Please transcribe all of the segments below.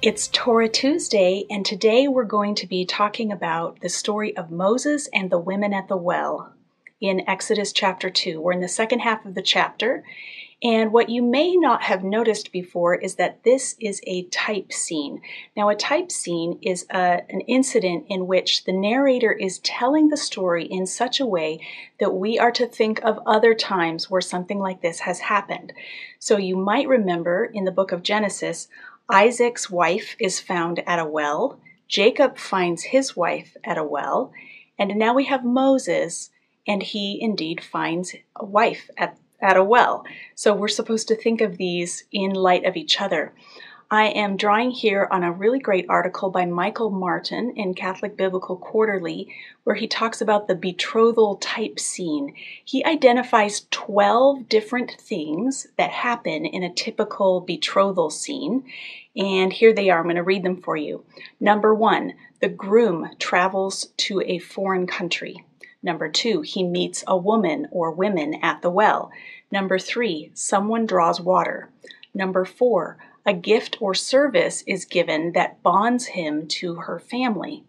It's Torah Tuesday, and today we're going to be talking about the story of Moses and the women at the well in Exodus chapter 2. We're in the second half of the chapter, and what you may not have noticed before is that this is a type scene. Now, a type scene is an incident in which the narrator is telling the story in such a way that we are to think of other times where something like this has happened. So you might remember in the book of Genesis, Isaac's wife is found at a well, Jacob finds his wife at a well, and now we have Moses, and he indeed finds a wife at a well. So we're supposed to think of these in light of each other. I am drawing here on a really great article by Michael Martin in Catholic Biblical Quarterly, where he talks about the betrothal type scene. He identifies 12 different things that happen in a typical betrothal scene, and here they are. I'm going to read them for you. Number 1, the groom travels to a foreign country. Number 2, he meets a woman or women at the well. Number 3, someone draws water. Number 4, a gift or service is given that bonds him to her family.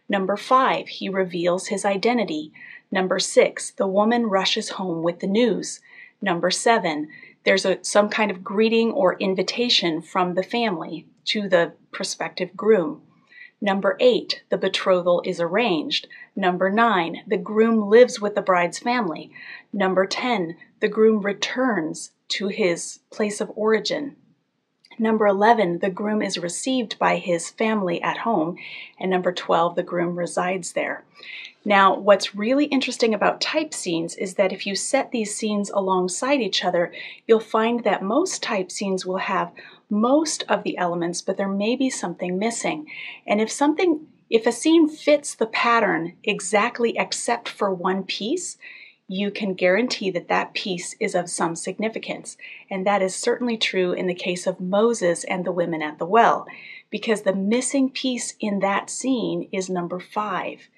Number 5, he reveals his identity. Number 6, the woman rushes home with the news. Number 7, there's some kind of greeting or invitation from the family to the prospective groom. Number 8, the betrothal is arranged. Number 9, the groom lives with the bride's family. Number 10, the groom returns to his place of origin. Number 11, the groom is received by his family at home. And number 12, the groom resides there. Now, what's really interesting about type scenes is that if you set these scenes alongside each other, you'll find that most type scenes will have most of the elements, but there may be something missing. And if a scene fits the pattern exactly except for one piece, you can guarantee that that piece is of some significance. And that is certainly true in the case of Moses and the women at the well, because the missing piece in that scene is number 5.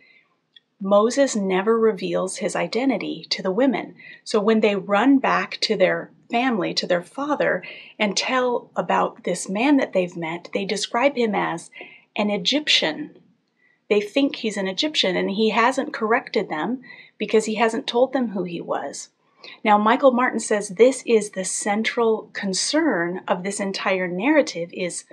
Moses never reveals his identity to the women. So when they run back to their family, to their father, and tell about this man that they've met, they describe him as an Egyptian. They think he's an Egyptian, and he hasn't corrected them because he hasn't told them who he was. Now, Michael Martin says this is the central concern of this entire narrative is,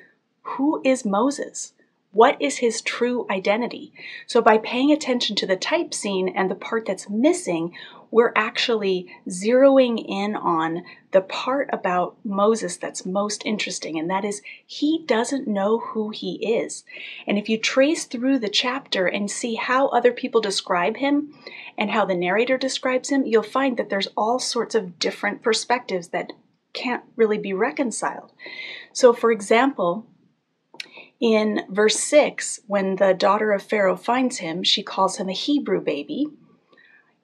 who is Moses? What is his true identity? So by paying attention to the type scene and the part that's missing, we're actually zeroing in on the part about Moses that's most interesting, and that is he doesn't know who he is. And if you trace through the chapter and see how other people describe him and how the narrator describes him, you'll find that there's all sorts of different perspectives that can't really be reconciled. So for example, in verse 6, when the daughter of Pharaoh finds him, she calls him a Hebrew baby.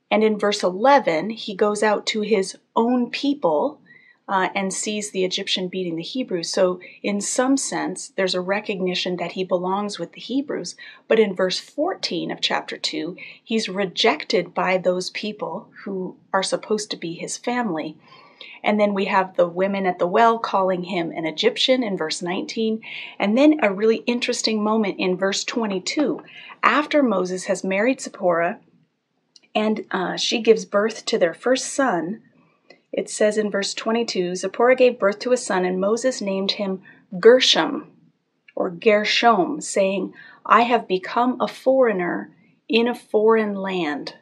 And in verse 11, he goes out to his own people and sees the Egyptian beating the Hebrews. So in some sense, there's a recognition that he belongs with the Hebrews. But in verse 14 of chapter 2, he's rejected by those people who are supposed to be his family. And then we have the women at the well calling him an Egyptian in verse 19. And then a really interesting moment in verse 22. After Moses has married Zipporah and she gives birth to their first son, it says in verse 22, Zipporah gave birth to a son, and Moses named him Gershom, or Gershom, saying, I have become a foreigner in a foreign land.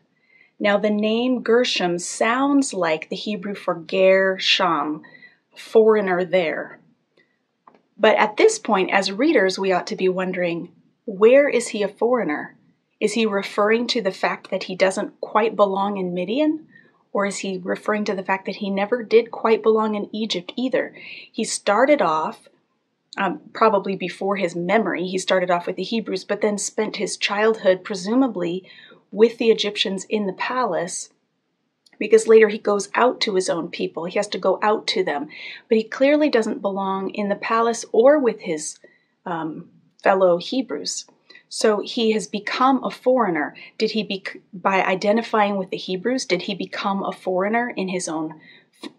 Now, the name Gershom sounds like the Hebrew for Ger-sham, foreigner there. But at this point, as readers, we ought to be wondering, where is he a foreigner? Is he referring to the fact that he doesn't quite belong in Midian? Or is he referring to the fact that he never did quite belong in Egypt either? He started off, probably before his memory, he started off with the Hebrews, but then spent his childhood, presumably, with the Egyptians in the palace, because later he goes out to his own people. He has to go out to them. But he clearly doesn't belong in the palace or with his fellow Hebrews. So he has become a foreigner. By identifying with the Hebrews, did he become a foreigner in his own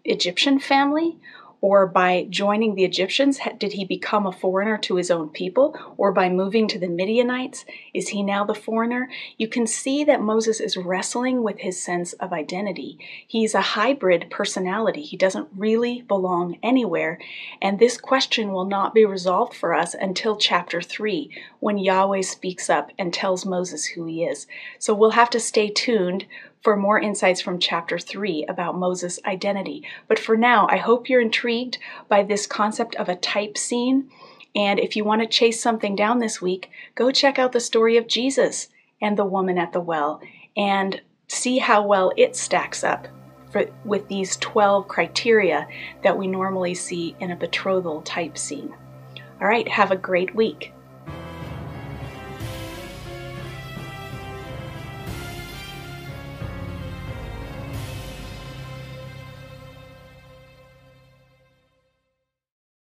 Egyptian family? Or by joining the Egyptians, did he become a foreigner to his own people? Or by moving to the Midianites, is he now the foreigner? You can see that Moses is wrestling with his sense of identity. He's a hybrid personality. He doesn't really belong anywhere. And this question will not be resolved for us until chapter 3, when Yahweh speaks up and tells Moses who he is. So we'll have to stay tuned for more insights from chapter 3 about Moses' identity. But for now, I hope you're intrigued by this concept of a type scene. And if you want to chase something down this week, go check out the story of Jesus and the woman at the well and see how well it stacks up with these 12 criteria that we normally see in a betrothal type scene. All right, have a great week.